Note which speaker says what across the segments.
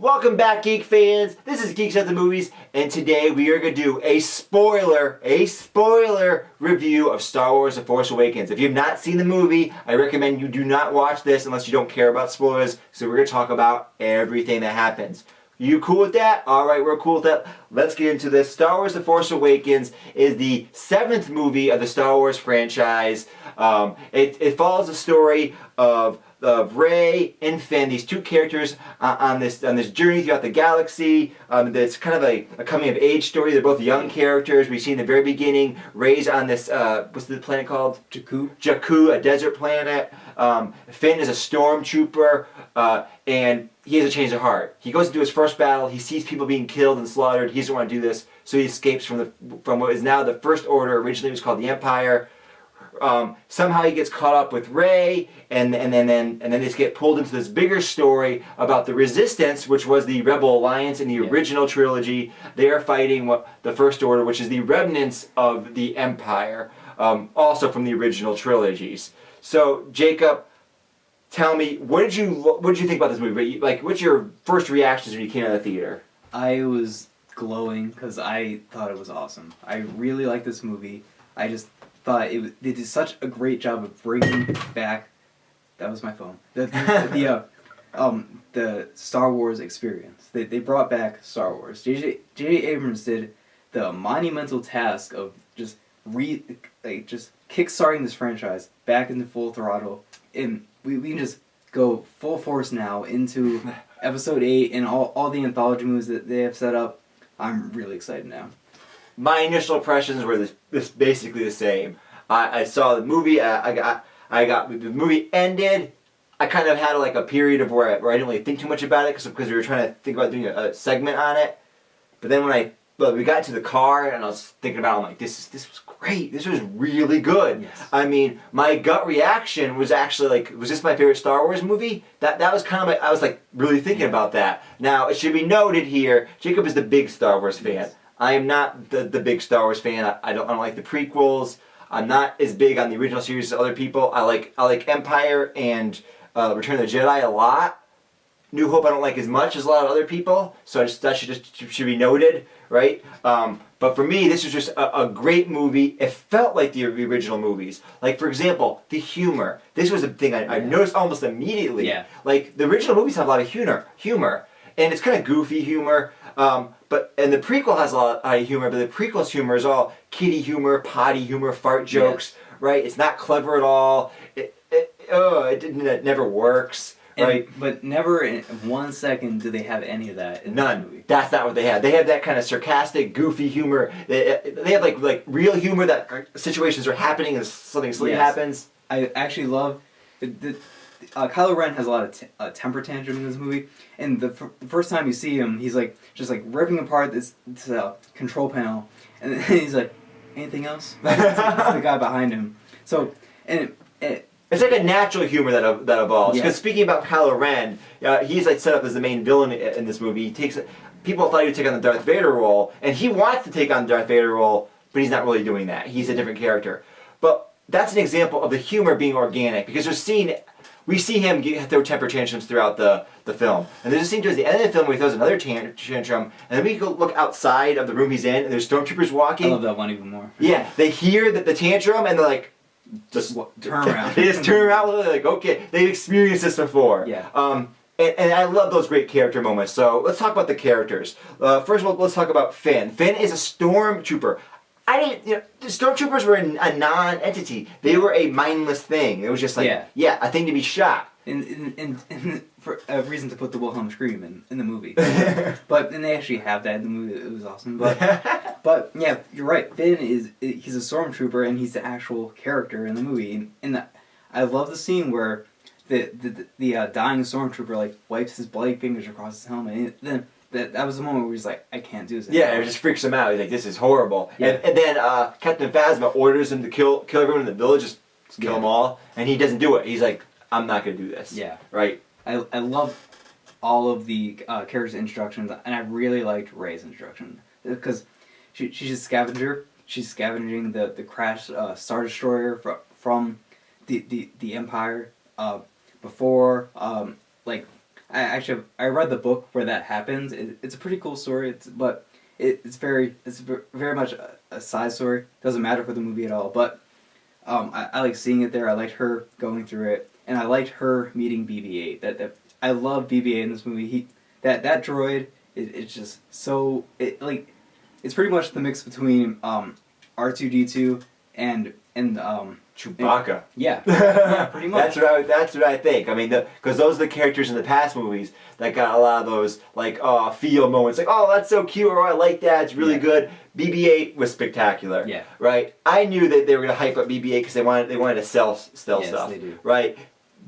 Speaker 1: Welcome back, Geek fans. This is Geeks at the Movies, and today we are going to do a spoiler review of Star Wars: The Force Awakens. If you have not seen the movie, I recommend you do not watch this unless you don't care about spoilers, so we're going to talk about everything that happens. You cool with that? Alright, we're cool with that. Let's get into this. Star Wars: The Force Awakens is the 7th movie of the Star Wars franchise. It follows the story of Rey and Finn, these two characters on this journey throughout the galaxy. It's kind of a coming of age story. They're both young characters. We see in the very beginning, Rey's on this, what's the planet called? Jakku, a desert planet. Finn is a stormtrooper, and he has a change of heart. He goes into his first battle. He sees people being killed and slaughtered. He doesn't want to do this, so he escapes from what is now the First Order. Originally, it was called the Empire. Somehow he gets caught up with Rey, and then they just get pulled into this bigger story about the Resistance, which was the Rebel Alliance in the original trilogy. They are fighting the First Order, which is the remnants of the Empire, also from the original trilogies. So, Jacob, tell me, what did you think about this movie? Like, what's your first reactions when you came out of the theater?
Speaker 2: I was glowing because I thought it was awesome. I really liked this movie. I just thought they did such a great job of bringing back. That was my phone. The Star Wars experience. They brought back Star Wars. J.J. Abrams did the monumental task of just kickstarting this franchise back into full throttle, and we can just go full force now into Episode 8 and all the anthology movies that they have set up. I'm really excited now.
Speaker 1: My initial impressions were this basically the same. I saw the movie. The movie ended. I kind of had like a period of where I didn't really think too much about it because we were trying to think about doing a segment on it. But then when we got to the car and I was thinking about it, I'm like, this was great. This was really good.
Speaker 2: Yes.
Speaker 1: I mean, my gut reaction was actually like, was this my favorite Star Wars movie? That was kind of I was like really thinking about that. Now it should be noted here, Jacob is the big Star Wars fan.
Speaker 2: Yes.
Speaker 1: I am not the big Star Wars fan. I don't like the prequels. I'm not as big on the original series as other people. I like Empire and Return of the Jedi a lot. New Hope I don't like as much as a lot of other people. So that should be noted, right? But for me, this was just a great movie. It felt like the original movies. Like, for example, the humor. This was a thing I noticed almost immediately.
Speaker 2: Yeah.
Speaker 1: Like, the original movies have a lot of humor. And it's kind of goofy humor. And the prequel has a lot of humor, but the prequel's humor is all kiddie humor, potty humor, fart jokes, right? It's not clever at all. It never works, right?
Speaker 2: But never in 1 second do they have any of that in
Speaker 1: None.
Speaker 2: this movie.
Speaker 1: That's not what they have. They have that kind of sarcastic, goofy humor. They have like real humor that situations are happening and something silly happens.
Speaker 2: I actually love Kylo Ren has a lot of temper tantrum in this movie, and the first time you see him, he's like just like ripping apart this control panel, and then he's like, "Anything else?" It's like the guy behind him. So
Speaker 1: It's like a natural humor that evolves. Because speaking about Kylo Ren, he's like set up as the main villain in this movie. People thought he would take on the Darth Vader role, and he wants to take on the Darth Vader role, but he's not really doing that. He's a different character. But that's an example of the humor being organic, because we see him throw temper tantrums throughout the film. And there's a scene towards the end of the film where he throws another tantrum, and then we go look outside of the room he's in, and there's stormtroopers walking.
Speaker 2: I love that one even more.
Speaker 1: Yeah, they hear the tantrum, and they're like,
Speaker 2: just turn around.
Speaker 1: They just turn around, like, okay, they've experienced this before.
Speaker 2: Yeah.
Speaker 1: And I love those great character moments. So let's talk about the characters. First of all, let's talk about Finn. Finn is a stormtrooper. The stormtroopers were a non-entity. They were a mindless thing. It was just like, a thing to be shot.
Speaker 2: And for a reason to put the Wilhelm scream in the movie. But then they actually have that in the movie. It was awesome. But yeah, you're right. Finn he's a stormtrooper, and he's the actual character in the movie. And I love the scene where the dying stormtrooper like wipes his bloody fingers across his helmet. And then that was the moment where he's like, I can't do this anymore.
Speaker 1: Yeah, it just freaks him out. He's like, this is horrible.
Speaker 2: Yeah.
Speaker 1: And then Captain Phasma orders him to kill everyone in the village, just kill them all, and he doesn't do it. He's like, I'm not going to do this.
Speaker 2: Yeah.
Speaker 1: Right?
Speaker 2: I love all of the characters' introductions, and I really liked Rey's introduction, because she's a scavenger. She's scavenging the crashed Star Destroyer from the Empire before. I read the book where that happens. It's a pretty cool story. It's very much a side story. Doesn't matter for the movie at all. But I like seeing it there. I liked her going through it, and I liked her meeting BB-8. That I love BB-8 in this movie. That droid. It's just so it's pretty much the mix between R2-D2 and
Speaker 1: Chewbacca.
Speaker 2: Yeah, pretty much.
Speaker 1: That's what I think. I mean, because those are the characters in the past movies that got a lot of those like feel moments, like oh that's so cute, or oh, I like that, it's really good. BB-8 was spectacular.
Speaker 2: Yeah.
Speaker 1: Right. I knew that they were gonna hype up BB-8 because they wanted to sell
Speaker 2: Yes,
Speaker 1: stuff.
Speaker 2: they do.
Speaker 1: Right.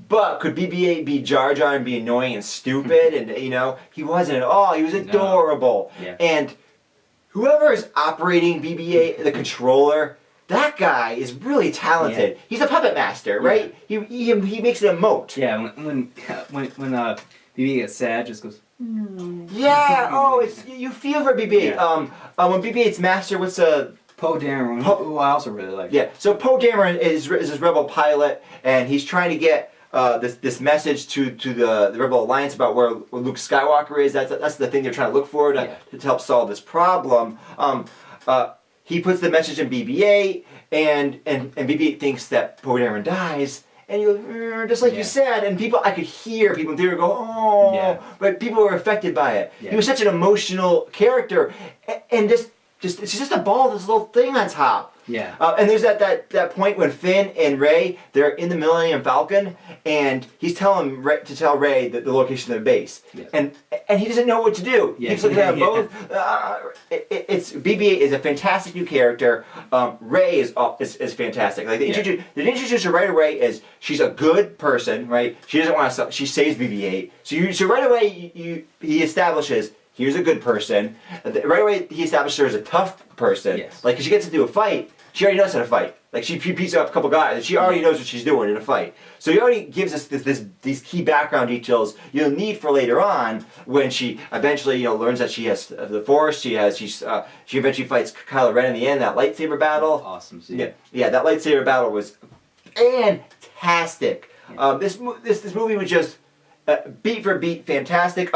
Speaker 1: But could BB-8 be Jar Jar and be annoying and stupid? And you know, he wasn't at all. He was adorable.
Speaker 2: No. Yeah.
Speaker 1: And whoever is operating BB-8, the controller, that guy is really talented. Yeah. He's a puppet master, right? Yeah. He makes it emote.
Speaker 2: Yeah, when BB gets sad, just goes.
Speaker 1: Yeah. Oh, you feel for BB-8.
Speaker 2: Yeah.
Speaker 1: When BB-8's master, what's
Speaker 2: Poe Dameron, who I also really like.
Speaker 1: Yeah. So Poe Dameron is this rebel pilot, and he's trying to get this message to the Rebel Alliance about where Luke Skywalker is. That's the thing they're trying to look for to help solve this problem. He puts the message in BB-8, and BB-8 thinks that Poe Dameron dies, and he goes, just like you said, and I could hear people in theater go, oh, but people were affected by it. Yeah. He was such an emotional character, and it's just a ball, this little thing on top.
Speaker 2: Yeah.
Speaker 1: And there's that point when Finn and Rey, they're in the Millennium Falcon, and he's telling Rey to tell Rey the location of the base, and he doesn't know what to do.
Speaker 2: Yeah.
Speaker 1: He's looking at them both. It's BB-8 is a fantastic new character. Rey is fantastic. Like they introduce her right away as she's a good person, right? She doesn't want to. She saves BB-8. So right away he establishes. Here's a good person. Right away, he established her as a tough person.
Speaker 2: Yes. Like,
Speaker 1: 'cause she gets into a fight, she already knows how to fight. Like, she beats up a couple guys, and she already knows what she's doing in a fight. So he already gives us these key background details you'll need for later on when she eventually, learns that she has the Force. She eventually fights Kylo Ren in the end. That lightsaber battle.
Speaker 2: Awesome scene.
Speaker 1: Yeah, that lightsaber battle was fantastic. Yeah. This movie was just beat for beat fantastic. It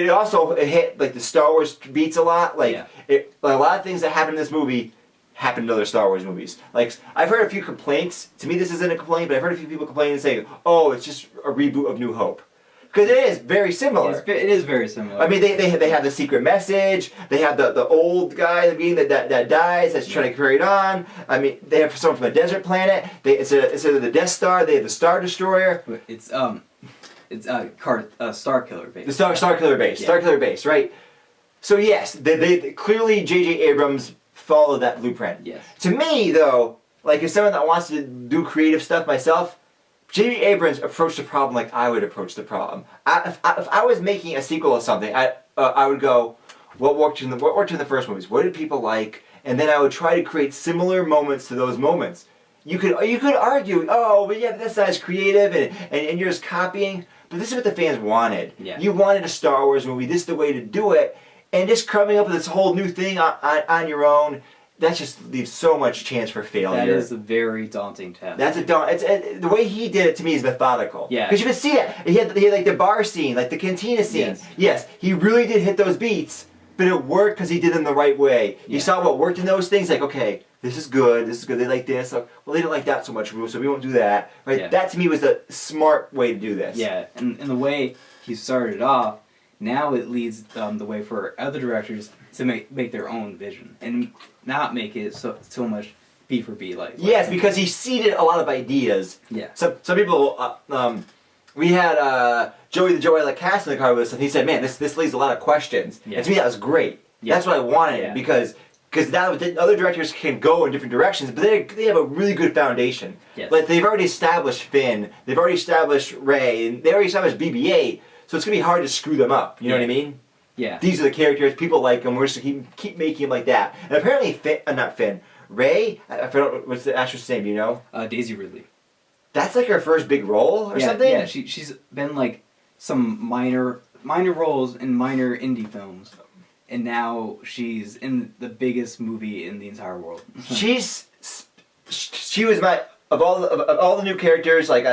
Speaker 1: also hit like the Star Wars beats a lot. Like a lot of things that happen in this movie happen in other Star Wars movies. Like I've heard a few complaints. To me, this isn't a complaint, but I've heard a few people complaining and saying, "Oh, it's just a reboot of New Hope," because it is very similar.
Speaker 2: It is very similar.
Speaker 1: I mean, they have the secret message. They have the old guy being that dies that's trying to carry it on. I mean, they have someone from a desert planet. Instead of the Death Star, they have the Star Destroyer.
Speaker 2: It's Star Killer base.
Speaker 1: The Star Killer base. Yeah. Star Killer base, right? So yes, they clearly J.J. Abrams followed that blueprint.
Speaker 2: Yes.
Speaker 1: To me, though, like as someone that wants to do creative stuff myself, J.J. Abrams approached the problem like I would approach the problem. If I was making a sequel of something, I would go, what worked in the first movies? What did people like? And then I would try to create similar moments to those moments. You could argue, oh, but yeah, that's not as creative, and you're just copying. But this is what the fans wanted.
Speaker 2: Yeah. You
Speaker 1: wanted a Star Wars movie. This is the way to do it. And just coming up with this whole new thing on your own, that just leaves so much chance for failure.
Speaker 2: That is a very daunting task.
Speaker 1: The way he did it to me is methodical.
Speaker 2: Yeah.
Speaker 1: Because you can see it. He had like the bar scene, like the cantina scene. Yes, he really did hit those beats, but it worked because he did them the right way. You saw what worked in those things, like, okay, this is good, they like this. Well, they didn't like that so much, so we won't do that. Right? Yeah. That to me was a smart way to do this.
Speaker 2: Yeah, and the way he started off, now it leads the way for other directors to make their own vision and not make it so much beat for beat like.
Speaker 1: Yes, because he seeded a lot of ideas.
Speaker 2: Yeah.
Speaker 1: Some people, we had Joey the Joey Cast in the car with us, and he said, "Man, this leaves a lot of questions." Yeah. And to me, that was great. Yeah. That's what I wanted because now the other directors can go in different directions, but they have a really good foundation.
Speaker 2: Yes.
Speaker 1: Like they've already established Finn, they've already established Rey, and they already established BB-8. So it's gonna be hard to screw them up. You know what I mean?
Speaker 2: Yeah.
Speaker 1: These are the characters. People like them. We're just gonna keep making them like that. And apparently, not Finn. Rey. I forgot what's the actress' name. Do you know?
Speaker 2: Daisy Ridley.
Speaker 1: That's like her first big role or something.
Speaker 2: Yeah. She's been like some minor roles in minor indie films, and now she's in the biggest movie in the entire world.
Speaker 1: She was my of all the new characters, like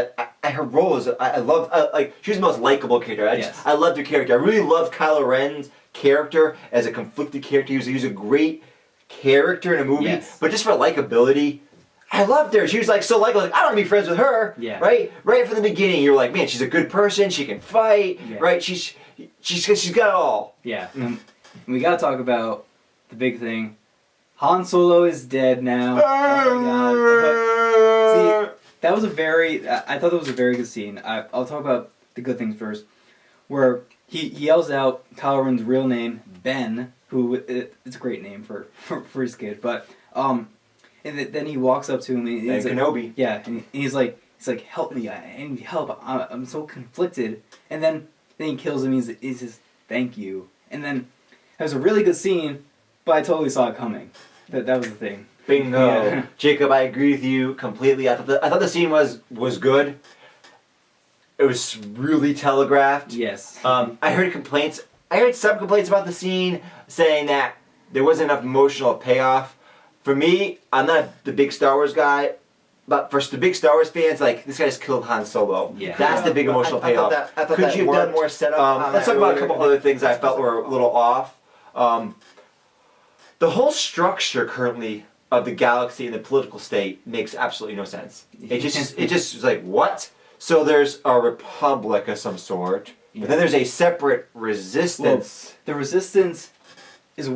Speaker 1: her role is I love like she was the most likable character. I loved her character. I really loved Kylo Ren's character as a conflicted character. He was a great character in a movie, but just for likability, I loved her. She was like so likable. Like, I don't want to be friends with her.
Speaker 2: Yeah.
Speaker 1: Right from the beginning, you're like, man, she's a good person. She can fight.
Speaker 2: Yeah.
Speaker 1: Right. She's got it all.
Speaker 2: Yeah. We gotta talk about the big thing. Han Solo is dead now. Oh my god. But, see, that was I thought that was a very good scene. I'll talk about the good things first. Where he yells out Kylo Ren's real name, Ben, who it's a great name for his kid, but and then he walks up to him and he's like,
Speaker 1: Kenobi.
Speaker 2: Yeah, and he's like help me, I need help. I'm so conflicted. And then he kills him. He says thank you. And then it was a really good scene, but I totally saw it coming. That was the thing.
Speaker 1: Bingo,
Speaker 2: Yeah.
Speaker 1: Jacob. I agree with you completely. I thought the scene was good. It was really telegraphed.
Speaker 2: Yes.
Speaker 1: I heard complaints. I heard some complaints about the scene saying that there wasn't enough emotional payoff. For me, I'm not the big Star Wars guy, but for the big Star Wars fans, like this guy just killed Han Solo.
Speaker 2: Yeah.
Speaker 1: That's the big emotional payoff.
Speaker 3: I thought
Speaker 1: Could
Speaker 3: that
Speaker 1: you have done
Speaker 3: worked.
Speaker 1: more setup? Let's talk about a couple other things I felt were a little off. The whole structure currently of the galaxy and the political state makes absolutely no sense. It just was like, what? So there's a republic of some sort, but then there's a separate resistance.
Speaker 2: Well, the resistance is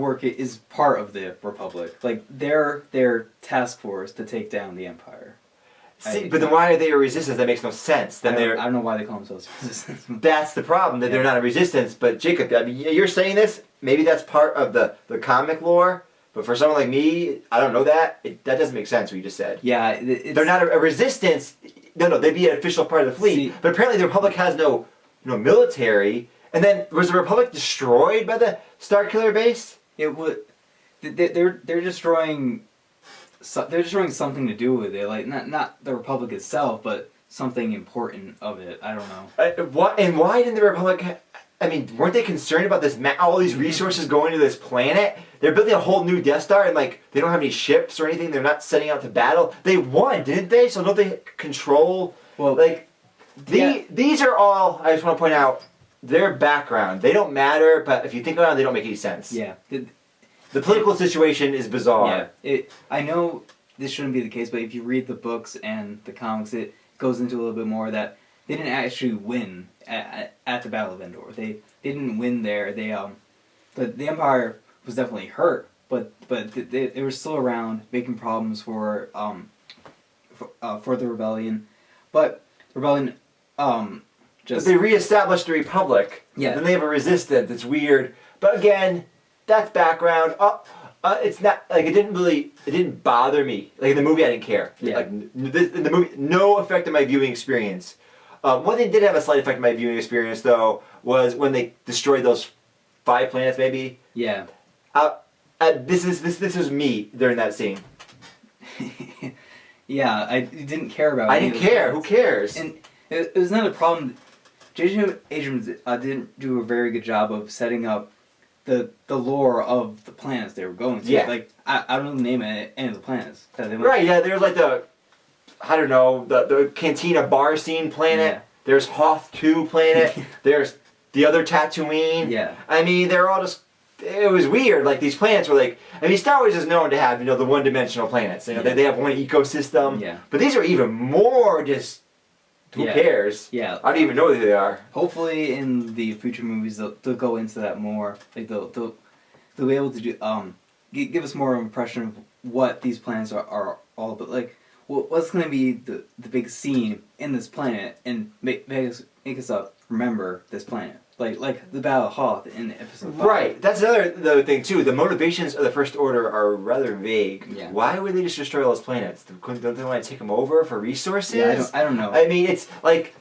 Speaker 2: part of the Republic. Like their task force to take down the Empire.
Speaker 1: See, but then why are they a resistance? That makes no sense. Then
Speaker 2: I don't know why they call themselves resistance.
Speaker 1: That's the problem, that they're not a resistance. But Jacob, I mean, you're saying this, maybe that's part of the comic lore, but for someone like me, I don't know that. That doesn't make sense what you just said.
Speaker 2: Yeah,
Speaker 1: They're not a resistance. No, they'd be an official part of the fleet.
Speaker 2: See,
Speaker 1: but apparently the Republic has no military. And then, was the Republic destroyed by the Starkiller base?
Speaker 2: it would. They're destroying. They're destroying something to do with it, like not the Republic itself, but something important of it. I don't know.
Speaker 1: Why didn't the Republic? I mean, weren't they concerned about this? All these resources going to this planet. They're building a whole new Death Star, and like they don't have any ships or anything. They're not setting out to battle. They won, didn't they? So don't they control?
Speaker 2: Well,
Speaker 1: like these are all. I just want to point out their background. They don't matter, but if you think about it, they don't make any sense.
Speaker 2: Yeah.
Speaker 1: The political situation is bizarre.
Speaker 2: Yeah. I know this shouldn't be the case, but if you read the books and the comics, it goes into a little bit more that they didn't actually win at the Battle of Endor. They didn't win there. The Empire was definitely hurt, but they were still around, making problems for the rebellion. But the rebellion
Speaker 1: But they reestablished the Republic.
Speaker 2: Yeah.
Speaker 1: Then they have a resistance. It's weird. But again, that's background. It's not like it didn't bother me. Like in the movie, I didn't care.
Speaker 2: Yeah.
Speaker 1: Like in the movie, no effect on my viewing experience. One thing did have a slight effect on my viewing experience though was when they destroyed those 5 planets. Maybe.
Speaker 2: Yeah.
Speaker 1: This was me during that scene.
Speaker 2: Yeah, I didn't care about.
Speaker 1: I didn't care. Who cares?
Speaker 2: And it was not a problem. J.J. Abrams didn't do a very good job of setting up the lore of the planets they were going to.
Speaker 1: Yeah.
Speaker 2: Like I don't know the name of any of the planets. That they went
Speaker 1: Right. Yeah. There's like the Cantina bar scene planet.
Speaker 2: Yeah.
Speaker 1: There's Hoth 2 planet. There's the other Tatooine.
Speaker 2: Yeah.
Speaker 1: I mean, they're all just. It was weird. Like these planets were like. I mean, Star Wars is known to have the one-dimensional planets.
Speaker 2: Yeah.
Speaker 1: They have one ecosystem.
Speaker 2: Yeah.
Speaker 1: But these are even more just. Who cares?
Speaker 2: Yeah.
Speaker 1: I don't even know who they are.
Speaker 2: Hopefully, in the future movies, they'll go into that more. Like they'll be able to do give us more of an impression of what these planets are all about. Like what's going to be the big scene in this planet, and make us remember this planet. Like the Battle of Hoth in episode 5.
Speaker 1: Right. That's another thing too. The motivations of the First Order are rather vague.
Speaker 2: Yeah.
Speaker 1: Why would they just destroy all those planets? Don't they want to take them over for resources?
Speaker 2: Yeah, I don't know.
Speaker 1: I mean, it's like,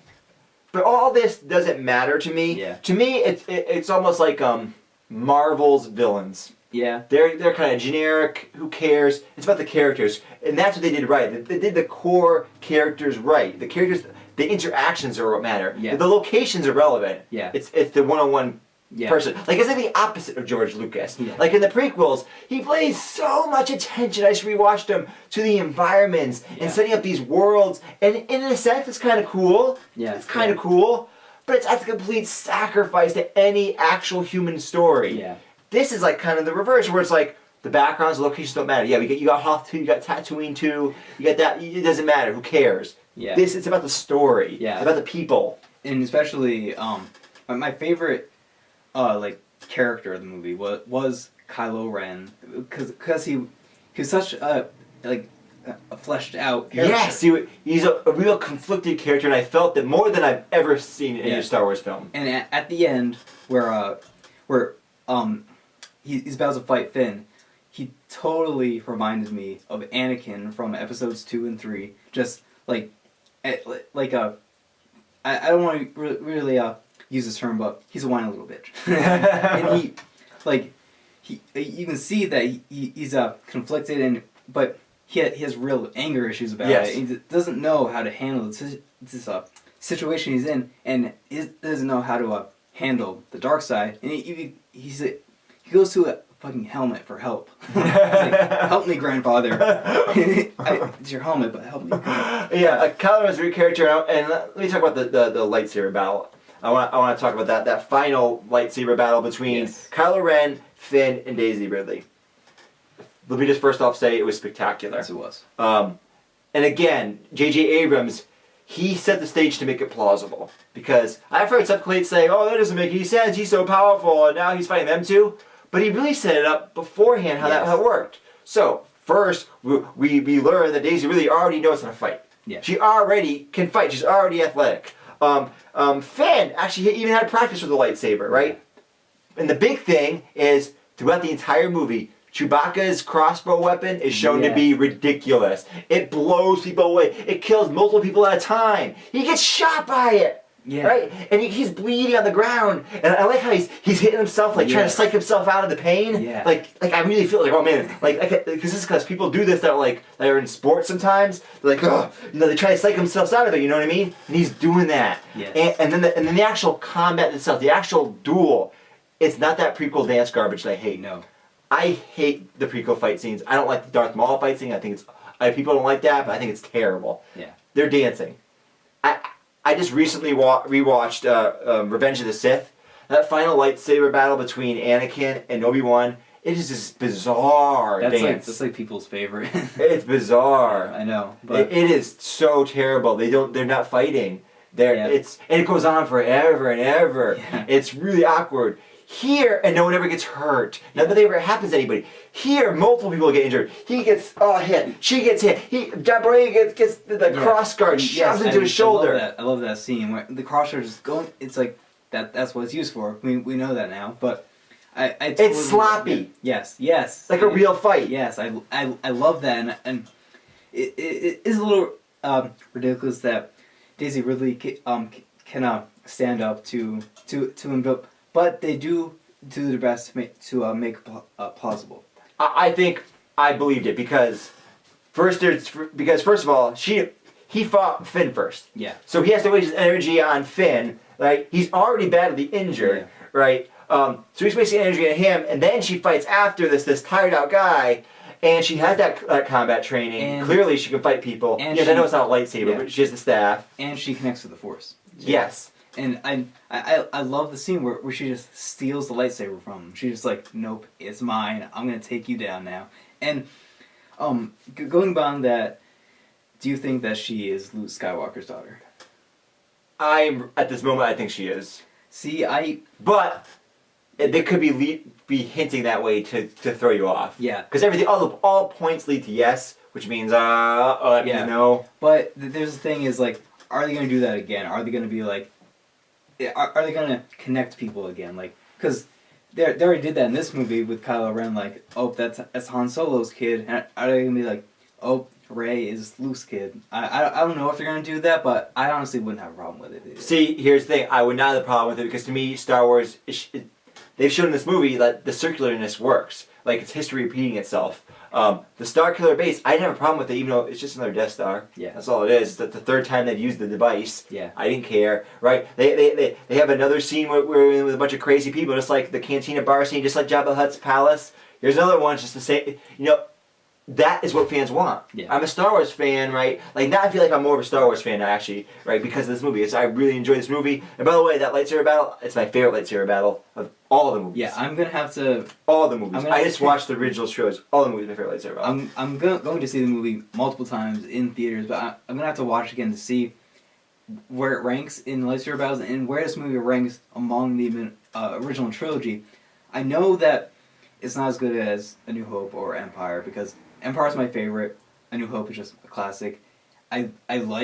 Speaker 1: but all this doesn't matter to me.
Speaker 2: Yeah.
Speaker 1: To me, it's almost like Marvel's villains.
Speaker 2: Yeah.
Speaker 1: They're kind of generic. Who cares? It's about the characters, and that's what they did right. They did the core characters right. The characters, the interactions are what matter.
Speaker 2: Yeah.
Speaker 1: The locations are relevant.
Speaker 2: Yeah.
Speaker 1: It's the one-on-one person. Like, it's like the opposite of George Lucas.
Speaker 2: Yeah.
Speaker 1: Like in the prequels, he pays so much attention. I just rewatched them to the environments and setting up these worlds. And in a sense, it's kind of cool.
Speaker 2: Yeah.
Speaker 1: It's kind of cool. But it's at the complete sacrifice to any actual human story.
Speaker 2: Yeah.
Speaker 1: This is like kind of the reverse, where it's like the backgrounds, the locations don't matter. Yeah, you got Hoth 2, you got Tatooine 2, you got that. It doesn't matter. Who cares?
Speaker 2: Yeah.
Speaker 1: It's about the story.
Speaker 2: Yeah.
Speaker 1: It's about the people.
Speaker 2: And especially, my favorite, like, character of the movie was Kylo Ren, because he was such a fleshed out character.
Speaker 1: Yes, he's a real conflicted character, and I felt that more than I've ever seen in a Star Wars film.
Speaker 2: And at the end, where he's about to fight Finn, he totally reminded me of Anakin from episodes 2 and 3. Just like I don't want to really use this term, but he's a whiny little bitch. And you can see that he's conflicted, but he has real anger issues about it. He doesn't know how to handle this situation he's in, and he doesn't know how to handle the dark side. And he goes to a fucking helmet for help. He's like, help me, grandfather. It's your helmet, but help me.
Speaker 1: Yeah, Kylo Ren's a great character, and let me talk about the lightsaber battle. I want to talk about that final lightsaber battle between Kylo Ren, Finn, and Daisy Ridley. Let me just first off say it was spectacular.
Speaker 2: Yes, it was.
Speaker 1: And again, J.J. Abrams, he set the stage to make it plausible. Because I've heard some critics say, oh, that doesn't make any sense, he's so powerful, and now he's fighting them too. But he really set it up beforehand how that worked. So, first, we learn that Daisy really already knows how to fight.
Speaker 2: Yeah.
Speaker 1: She already can fight, she's already athletic. Finn actually even had practice with the lightsaber, right? And the big thing is, throughout the entire movie, Chewbacca's crossbow weapon is shown to be ridiculous. It blows people away. It kills multiple people at a time. He gets shot by it. Yeah. Right? And he's bleeding on the ground. And I like how he's hitting himself, like trying to psych himself out of the pain. Yeah. Like I really feel like, oh man, because people do this that are in sports sometimes. They're like, oh, they try to psych themselves out of it, you know what I mean? And he's doing that. Yes. And then the actual combat itself, the actual duel, it's not that prequel dance garbage that I hate.
Speaker 2: No.
Speaker 1: I hate the prequel fight scenes. I don't like the Darth Maul fight scene. I think people don't like that, but I think it's terrible. Yeah. They're dancing. I just recently rewatched Revenge of the Sith. That final lightsaber battle between Anakin and Obi-Wan, it is this bizarre dance.
Speaker 2: That's like people's favorite.
Speaker 1: It's bizarre.
Speaker 2: Yeah, I know. But
Speaker 1: it is so terrible. They're not fighting. And it goes on forever and ever. Yeah. It's really awkward. Here, and no one ever gets hurt. Nothing ever happens to anybody. Here, multiple people get injured. He gets hit. She gets hit. John Boyega gets the cross guard shoved into his shoulder.
Speaker 2: I love that scene where the cross guard is going. It's like that's what it's used for. We know that now, but I totally,
Speaker 1: it's sloppy.
Speaker 2: Yes.
Speaker 1: Like a real fight.
Speaker 2: Yes, I love that, and it is a little ridiculous that Daisy Ridley can stand up to him. But they do their best to make plausible.
Speaker 1: I think I believed it because first of all he fought Finn first. Yeah. So he has to waste his energy on Finn. Right. He's already badly injured. Yeah. Right. So he's wasting energy on him, and then she fights after this tired out guy, and she has that combat training. And clearly, she can fight people. And I know it's not a lightsaber, but she has the staff.
Speaker 2: And she connects with the Force.
Speaker 1: Yes.
Speaker 2: And I love the scene where she just steals the lightsaber from him. She's just like, nope, it's mine. I'm gonna take you down now. And going beyond that, do you think that she is Luke Skywalker's daughter?
Speaker 1: At this moment, I think she is.
Speaker 2: See,
Speaker 1: but they could be hinting that way to throw you off.
Speaker 2: Yeah. Because
Speaker 1: all points lead to yes, which means that means no.
Speaker 2: But there's the thing is like, are they gonna do that again? Are they gonna be like? Are they gonna connect people again? Like, because they already did that in this movie with Kylo Ren. Like, oh, that's Han Solo's kid. And are they gonna be like, oh, Rey is Luke's kid? I don't know if they're gonna do that, but I honestly wouldn't have a problem with it.
Speaker 1: See, here's the thing. I would not have a problem with it because to me, Star Wars, they've shown in this movie that the circularness works. Like it's history repeating itself. The Star Killer base, I didn't have a problem with it, even though it's just another Death Star.
Speaker 2: Yeah.
Speaker 1: That's all it is. It's the third time they've used the device.
Speaker 2: Yeah.
Speaker 1: I didn't care, right? They have another scene where we're in with a bunch of crazy people, just like the Cantina bar scene, just like Jabba the Hutt's palace. Here's another one, just the same. That is what fans want.
Speaker 2: Yeah.
Speaker 1: I'm a Star Wars fan, right? Like, now I feel like I'm more of a Star Wars fan, actually, right? Because of this movie. I really enjoy this movie. And by the way, that lightsaber battle, it's my favorite lightsaber battle of all the movies.
Speaker 2: Yeah, I'm gonna have to.
Speaker 1: All the movies. I just watched the original trilogy. All the movies, my favorite lightsaber battle.
Speaker 2: I'm going to see the movie multiple times in theaters, but I'm gonna have to watch again to see where it ranks in lightsaber battles and where this movie ranks among the original trilogy. I know that it's not as good as A New Hope or Empire, because Empire's my favorite. A New Hope is just a classic. I love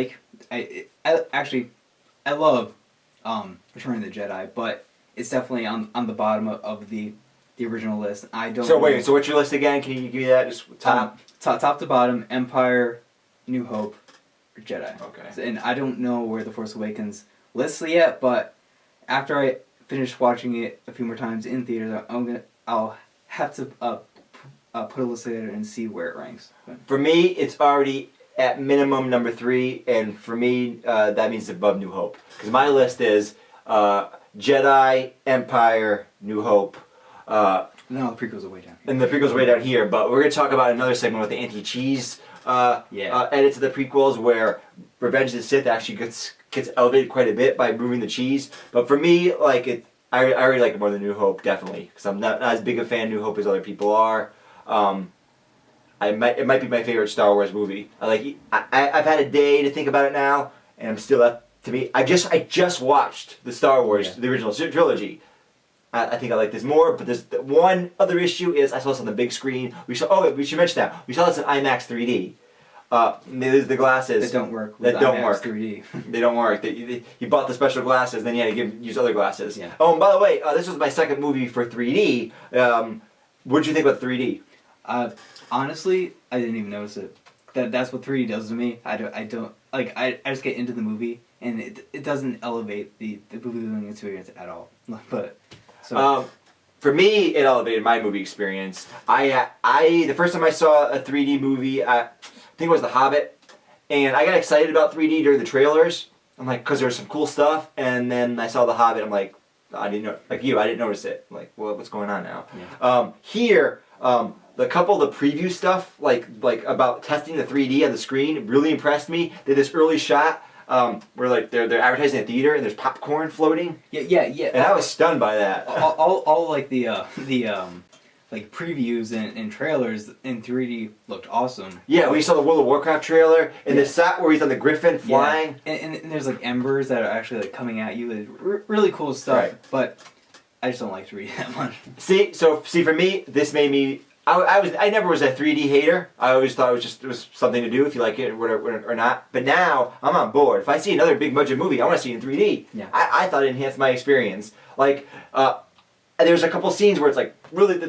Speaker 2: Return of the Jedi, but it's definitely on the bottom of the original list. I don't.
Speaker 1: So wait, so what's your list again? Can you give me that? Just top.
Speaker 2: Top to bottom: Empire, New Hope, Jedi.
Speaker 1: Okay.
Speaker 2: And I don't know where The Force Awakens lists yet, but after I finish watching it a few more times in theaters, I'll have to put a list together and see where it ranks.
Speaker 1: For me, it's already at minimum number 3, and for me, that means above New Hope. Because my list is Jedi, Empire, New Hope.
Speaker 2: No, the prequels are way down.
Speaker 1: And the prequels are way down here, but we're going to talk about another segment with the anti-cheese edits of the prequels, where Revenge of the Sith actually gets elevated quite a bit by moving the cheese. But for me, like I already like it more than New Hope, definitely, because I'm not as big a fan of New Hope as other people are. It might be my favorite Star Wars movie. I've had a day to think about it now, and I'm still to me. I just watched the Star Wars, the original trilogy. I think I like this more, but there's one other issue is I saw this on the big screen. We should mention that. We saw this in IMAX 3D. There's the glasses
Speaker 2: that don't work.
Speaker 1: That don't
Speaker 2: IMAX
Speaker 1: work.
Speaker 2: 3D.
Speaker 1: They don't work. You bought the special glasses, then you had to use other glasses.
Speaker 2: Yeah.
Speaker 1: Oh, and by the way, this was my second movie for 3D. What did you think about 3D?
Speaker 2: Honestly, I didn't even notice it. That's what 3D does to me. I don't like. I just get into the movie, and it doesn't elevate the movie viewing experience at all. But so.
Speaker 1: For me, it elevated my movie experience. The first time I saw a 3D movie, I think it was The Hobbit, and I got excited about 3D during the trailers. I'm like, because there was some cool stuff, and then I saw The Hobbit. I'm like, I didn't know, like you, I didn't notice it. I'm like, well, what's going on now? Yeah. Here, the couple of the preview stuff, like about testing the 3D on the screen, really impressed me. They had this early shot where like they're advertising a theater and there's popcorn floating.
Speaker 2: Yeah.
Speaker 1: And I was stunned by that.
Speaker 2: All like the like previews and trailers in 3D looked awesome.
Speaker 1: Yeah, we saw the World of Warcraft trailer and the shot where he's on the Griffin flying.
Speaker 2: Yeah. And there's like embers that are actually like coming at you. Like, really cool stuff. Right. But I just don't like 3D that much. See,
Speaker 1: for me, this made me. I never was a 3D hater. I always thought it was something to do if you like it or not. But now I'm on board. If I see another big budget movie, I want to see it in 3D.
Speaker 2: Yeah.
Speaker 1: I thought it enhanced my experience. Like there's a couple scenes where it's like really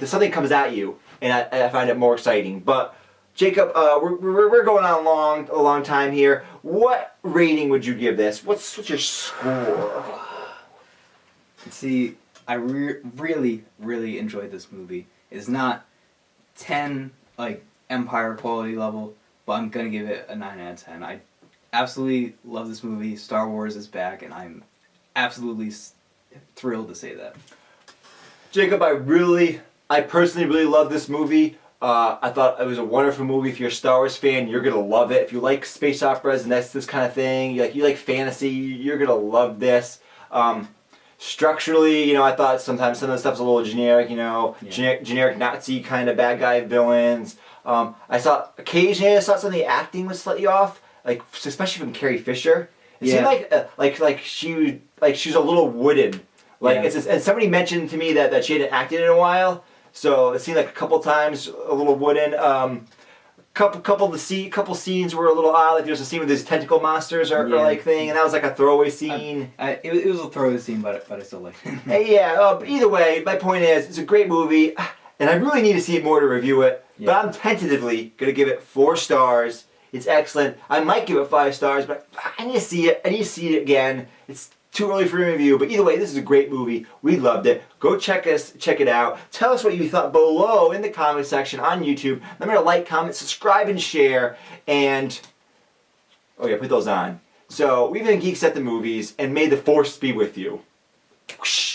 Speaker 1: something comes at you, and I find it more exciting. But Jacob, we're going on a long time here. What rating would you give this? What's your score?
Speaker 2: See, I really enjoyed this movie. It's not 10 like Empire quality level, but I'm gonna give it a 9 out of 10. I absolutely love this movie. Star Wars is back, and I'm absolutely thrilled to say that.
Speaker 1: Jacob, I personally really love this movie. I thought it was a wonderful movie. If you're a Star Wars fan, you're gonna love it. If you like space operas and that's this kind of thing, you like fantasy, you're gonna love this. Structurally, I thought sometimes some of the stuff's a little generic, generic Nazi kind of bad guy villains. Occasionally I saw some of the acting was slightly off, like especially from Carrie Fisher. It seemed like she was a little wooden. And somebody mentioned to me that she hadn't acted in a while, so it seemed like a couple times a little wooden. Couple scenes were a little odd. Like there was a scene with these tentacle monsters or like thing, and that was like a throwaway scene.
Speaker 2: It was a throwaway scene, but I still liked it.
Speaker 1: But either way, my point is, it's a great movie, and I really need to see it more to review it. Yeah. But I'm tentatively gonna give it 4 stars. It's excellent. I might give it 5 stars, but I need to see it. I need to see it again. It's too early for a review, but either way, this is a great movie. We loved it. Go check it out. Tell us what you thought below in the comment section on YouTube. Remember to like, comment, subscribe, and share. And, oh yeah, put those on. So, we've been Geeks at the Movies, and may the force be with you. Whoosh.